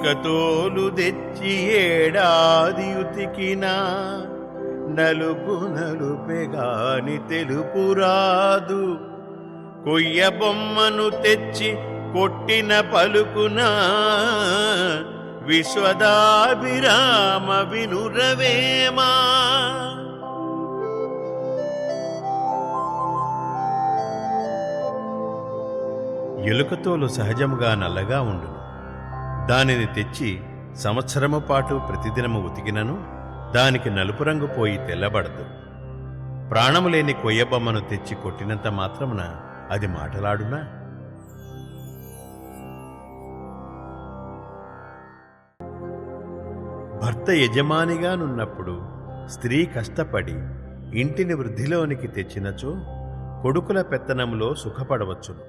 ఎలుకతోలు తెచ్చి ఏడాది ఉతికినా నలుపు నలుపెగాని తెలుపురాదు. కొయ్య బొమ్మను తెచ్చి కొట్టిన పలుకునా విశ్వదాభిరామ వినురవేమా. ఎలుకతోలు సహజముగా నల్లగా ఉండును. దానిని తెచ్చి సంవత్సరము పాటు ప్రతిదినము ఉతికినను దానికి నలుపు రంగు పోయి తెల్లబడదు. ప్రాణము లేని కొయ్యబొమ్మను తెచ్చి కొట్టినంత మాత్రమున అది మాటలాడునా? భర్త యజమానిగానున్నప్పుడు స్త్రీ కష్టపడి ఇంటిని వృద్ధిలోనికి తెచ్చినచో కొడుకుల పెత్తనంలో సుఖపడవచ్చును.